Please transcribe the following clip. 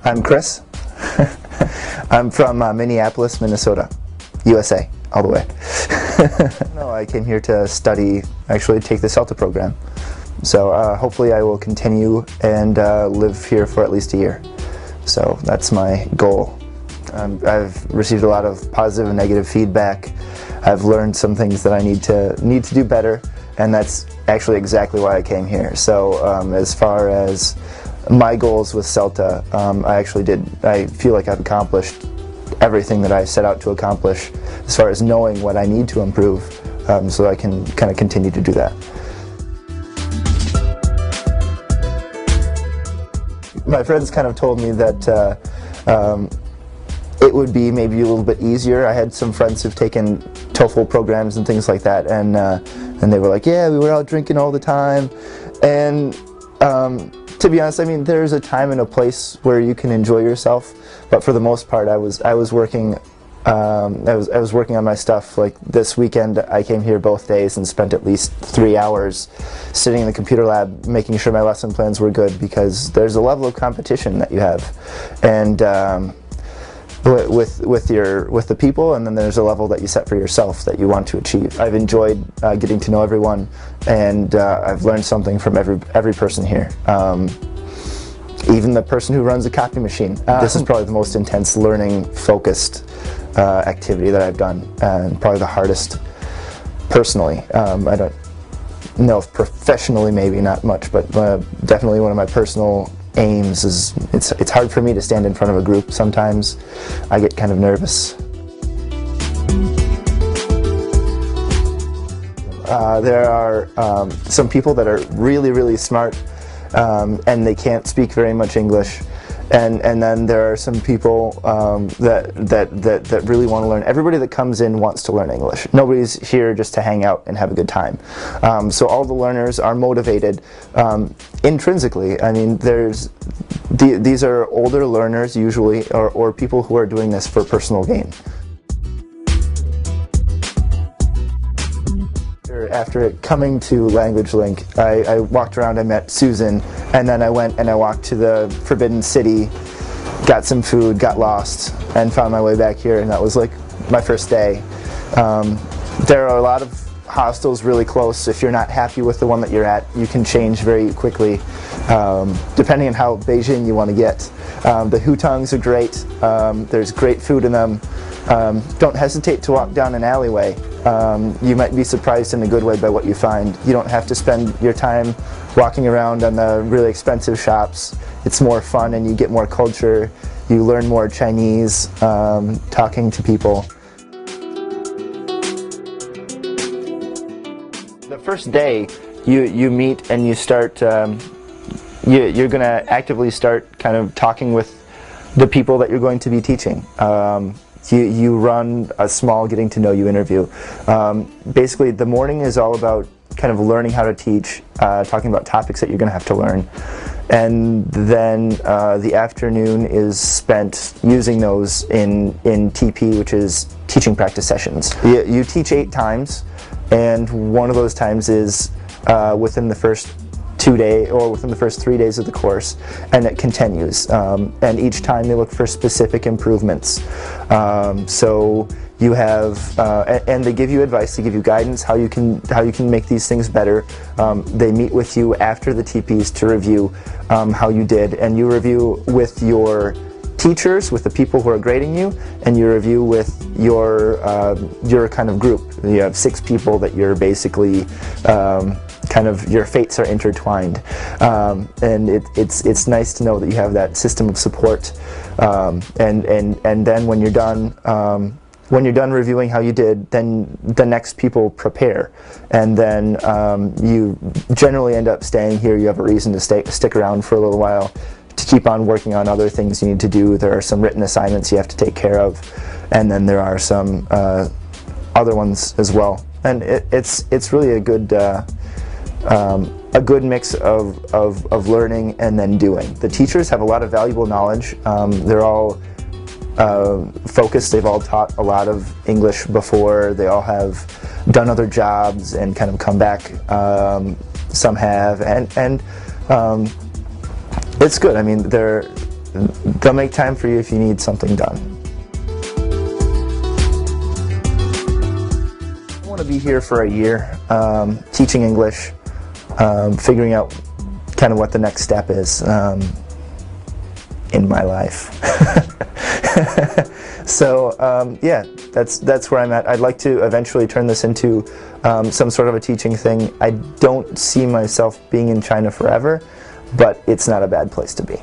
I'm Chris. I'm from Minneapolis, Minnesota, USA, all the way. No, I came here to study, actually take the CELTA program. So hopefully I will continue and live here for at least a year. So that's my goal. I've received a lot of positive and negative feedback. I've learned some things that I need to do better, and that's actually exactly why I came here. So as far as my goals with CELTA, I feel like I've accomplished everything that I set out to accomplish as far as knowing what I need to improve, so I can kind of continue to do that. My friends kind of told me that it would be maybe a little bit easier. I had some friends who've taken TEFL programs and things like that, and they were like, yeah, we were out drinking all the time. And to be honest, I mean, there's a time and a place where you can enjoy yourself, but for the most part, I was working. I was working on my stuff. Like this weekend, I came here both days and spent at least 3 hours sitting in the computer lab, making sure my lesson plans were good, because there's a level of competition that you have, and with the people, and then there's a level that you set for yourself that you want to achieve. I've enjoyed getting to know everyone, and I've learned something from every person here. Even the person who runs a copy machine. This is probably the most intense learning focused activity that I've done, and probably the hardest personally. I don't know if professionally maybe not much, but definitely one of my personal aims is it's hard for me to stand in front of a group sometimes. I get kind of nervous. There are some people that are really smart, and they can't speak very much English, and then there are some people that really want to learn. Everybody that comes in wants to learn English. Nobody's here just to hang out and have a good time. So all the learners are motivated intrinsically. I mean, these are older learners usually, or people who are doing this for personal gain. After coming to Language Link, I walked around, I met Susan, and then I went and I walked to the Forbidden City, got some food, got lost, and found my way back here, and that was like my first day. There are a lot of hostels really close. If you're not happy with the one that you're at, you can change very quickly, depending on how Beijing you want to get. The hutongs are great. There's great food in them. Don't hesitate to walk down an alleyway. You might be surprised in a good way by what you find. You don't have to spend your time walking around on the really expensive shops. It's more fun, and you get more culture. You learn more Chinese, talking to people. The first day, you meet and you start, you're going to actively start kind of talking with the people that you're going to be teaching. You run a small getting to know you interview. Basically, the morning is all about kind of learning how to teach, talking about topics that you're going to have to learn. And then the afternoon is spent using those in TP, which is teaching practice sessions. You teach 8 times, and one of those times is within the first 2 days, or within the first 3 days of the course, and it continues. And each time they look for specific improvements. So you have, and they give you advice, they give you guidance how you can make these things better. They meet with you after the TPs to review how you did, and you review with your teachers, with the people who are grading you, and you review with your kind of group. You have 6 people that you're basically kind of, your fates are intertwined, and it's nice to know that you have that system of support, and then when you're done reviewing how you did, then the next people prepare, and then you generally end up staying here. You have a reason to stick around for a little while to keep on working on other things you need to do. There are some written assignments you have to take care of, and then there are some other ones as well. And it's really a good mix of learning and then doing. The teachers have a lot of valuable knowledge. They're all focused. They've all taught a lot of English before. They all have done other jobs and kind of come back. Some have, and it's good. I mean, they'll make time for you if you need something done. I want to be here for a year, teaching English, figuring out kind of what the next step is in my life. So yeah, that's where I'm at. I'd like to eventually turn this into some sort of a teaching thing. I don't see myself being in China forever, but it's not a bad place to be.